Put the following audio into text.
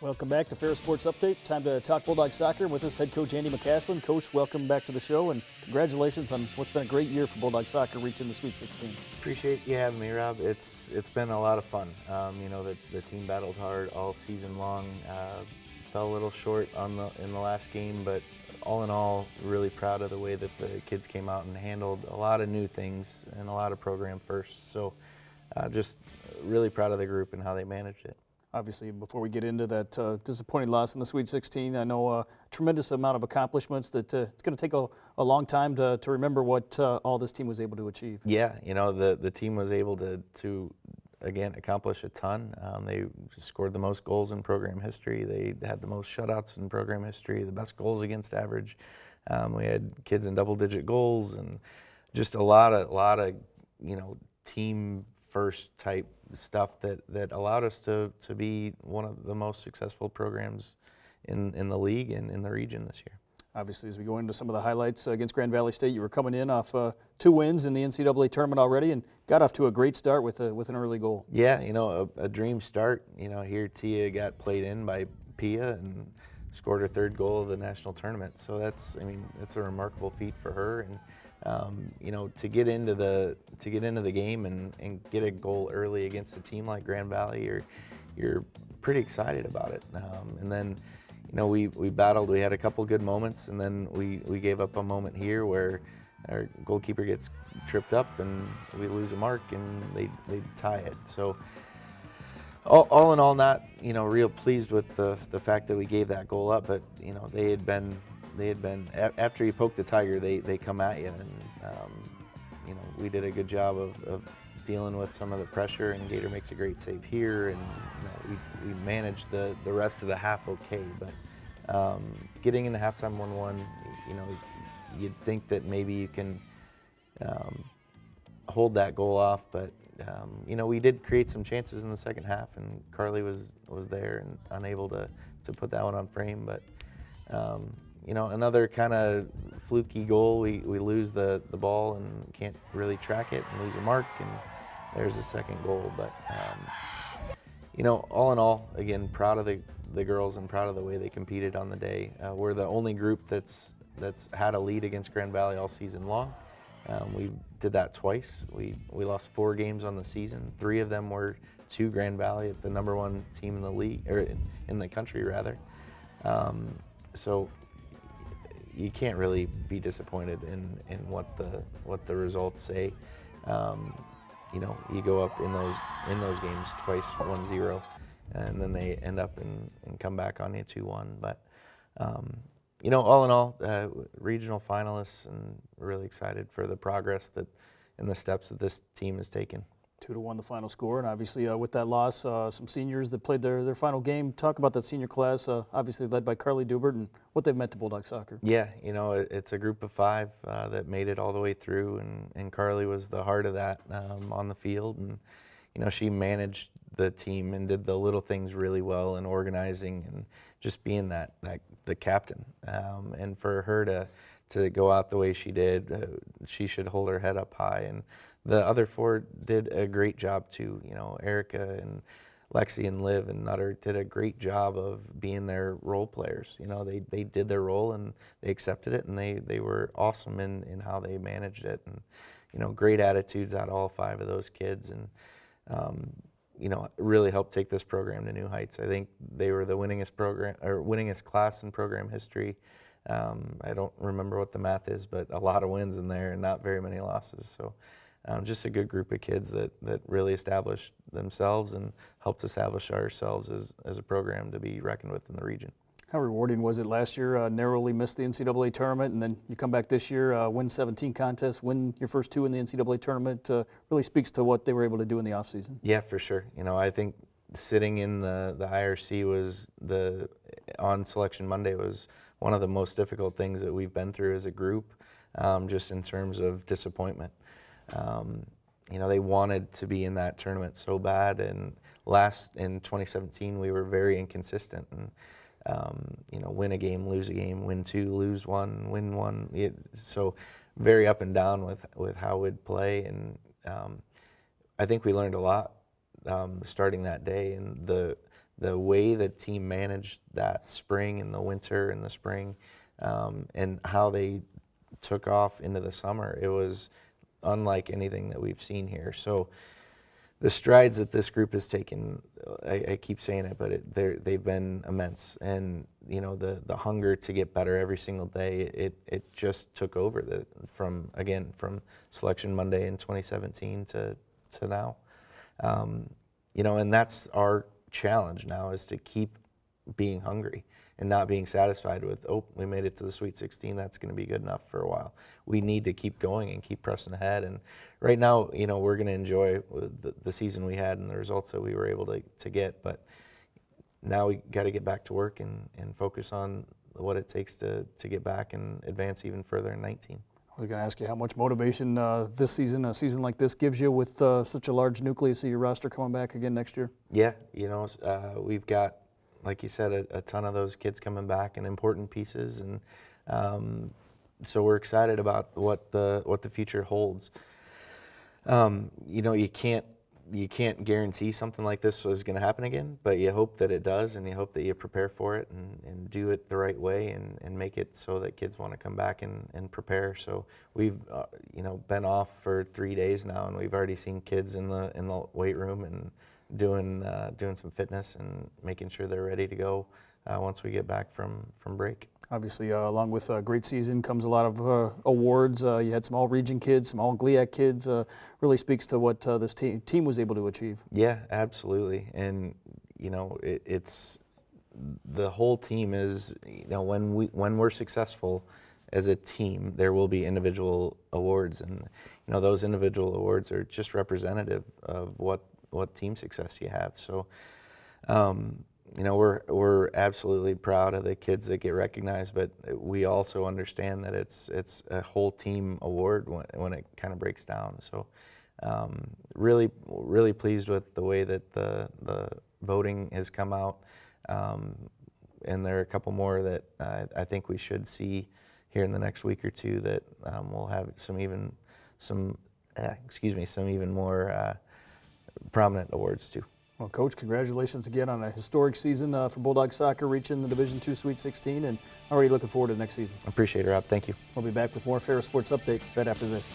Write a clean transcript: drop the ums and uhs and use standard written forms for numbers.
Welcome back to Ferris Sports Update. Time to talk Bulldog Soccer. With us, head coach Andy McCaslin. Coach, welcome back to the show, and congratulations on what's been a great year for Bulldog Soccer, reaching the Sweet 16. Appreciate you having me, Rob. It's been a lot of fun. You know, the team battled hard all season long. Fell a little short in the last game, but all in all, really proud of the way that the kids came out and handled a lot of new things and a lot of program firsts. So just really proud of the group and how they managed it. Obviously, before we get into that disappointing loss in the Sweet 16, I know a tremendous amount of accomplishments that it's going to take a long time to remember what all this team was able to achieve. Yeah, you know, the team was able to again, accomplish a ton. They scored the most goals in program history. They had the most shutouts in program history, the best goals against average. We had kids in double-digit goals, and just a lot of you know, team first type stuff that allowed us to be one of the most successful programs in the league and in the region this year. Obviously, as we go into some of the highlights against Grand Valley State, you were coming in off 2 wins in the NCAA tournament already and got off to a great start with an early goal. Yeah, you know, a dream start. You know, here Tia got played in by Pia and scored her 3rd goal of the national tournament. So that's, I mean, that's a remarkable feat for her. And you know, to get into the game and get a goal early against a team like Grand Valley, you're pretty excited about it. And then, you know, we battled. We had a couple good moments, and then we gave up a moment here where our goalkeeper gets tripped up and we lose a mark, and they tie it. So all in all, not, you know, real pleased with the fact that we gave that goal up, but you know, they had been after you poke the tiger, they come at you, and you know, we did a good job of dealing with some of the pressure, and Gator makes a great save here, and you know, we managed the rest of the half okay. But getting into halftime 1-1, you know, you'd think that maybe you can hold that goal off, but you know, we did create some chances in the second half, and Carly was there and unable to put that one on frame. But you know, another kind of fluky goal. We lose the ball and can't really track it and lose a mark, and there's a second goal. But you know, all in all, again, proud of the girls and proud of the way they competed on the day. We're the only group that's had a lead against Grand Valley all season long. We did that twice. We lost 4 games on the season. 3 of them were to Grand Valley, the #1 team in the league, or in the country rather. So you can't really be disappointed in what the results say. You know, you go up in those games twice, 1-0, and then they end up and come back on you 2-1. But you know, all in all, regional finalists, and really excited for the progress and the steps that this team has taken. 2-1 the final score, and obviously with that loss, some seniors that played their final game. Talk about that senior class, obviously led by Carly Dubert, and what they've meant to Bulldog Soccer. Yeah, you know, it's a group of 5 that made it all the way through, and Carly was the heart of that on the field. And you know, she managed the team and did the little things really well, and organizing and just being the captain. And for her to go out the way she did, she should hold her head up high. And the other 4 did a great job too. You know, Erica and Lexi and Liv and Nutter did a great job of being their role players. You know, they did their role and they accepted it, and they were awesome in how they managed it. And you know, great attitudes out of all 5 of those kids, and you know, really helped take this program to new heights. I think they were the winningest class in program history. I don't remember what the math is, but a lot of wins in there and not very many losses. So just a good group of kids that really established themselves and helped establish ourselves as a program to be reckoned with in the region. How rewarding was it last year? Narrowly missed the NCAA tournament, and then you come back this year, win 17 contests, win your first 2 in the NCAA tournament. Really speaks to what they were able to do in the offseason. Yeah, for sure. You know, I think sitting in the IRC was on Selection Monday was one of the most difficult things that we've been through as a group, just in terms of disappointment. You know, they wanted to be in that tournament so bad, and in 2017 we were very inconsistent, and you know, win a game, lose a game, win 2, lose 1, win 1. So very up and down with how we'd play, and I think we learned a lot starting that day, and the the way the team managed that spring and the winter and the spring, and how they took off into the summer, it was unlike anything that we've seen here. So the strides that this group has taken, I keep saying it, but they've been immense. And you know, the hunger to get better every single day, it just took over from Selection Monday in 2017 to now. You know, and that's our challenge now, is to keep being hungry and not being satisfied with, oh, we made it to the Sweet 16, that's going to be good enough for a while. We need to keep going and keep pressing ahead. And right now, you know, we're going to enjoy the season we had and the results that we were able to get. But now we got to get back to work and focus on what it takes to get back and advance even further in 19. I was going to ask you how much motivation this season, a season like this, gives you with such a large nucleus of your roster coming back again next year. Yeah, you know, we've got, like you said, a ton of those kids coming back and important pieces, and so we're excited about what the future holds. You know, you can't guarantee something like this is going to happen again, but you hope that it does, and you hope that you prepare for it and do it the right way and make it so that kids want to come back and prepare. So we've you know, been off for 3 days now, and we've already seen kids in the weight room and doing some fitness and making sure they're ready to go once we get back from break. Obviously, along with a great season comes a lot of awards. You had some all-region kids, some all-GLIAC kids. Really speaks to what this team was able to achieve. Yeah, absolutely. And you know, it's the whole team is, you know, when we're successful as a team, there will be individual awards, and you know, those individual awards are just representative of what team success you have. So you know, we're absolutely proud of the kids that get recognized, but we also understand that it's a whole team award when it kind of breaks down. So really pleased with the way that the voting has come out, and there are a couple more that I think we should see here in the next week or two that we'll have some even more prominent awards too. Well, Coach, congratulations again on a historic season for Bulldog Soccer, reaching the Division II Sweet 16, and already looking forward to next season. Appreciate it, Rob. Thank you. We'll be back with more Ferris Sports Update right after this.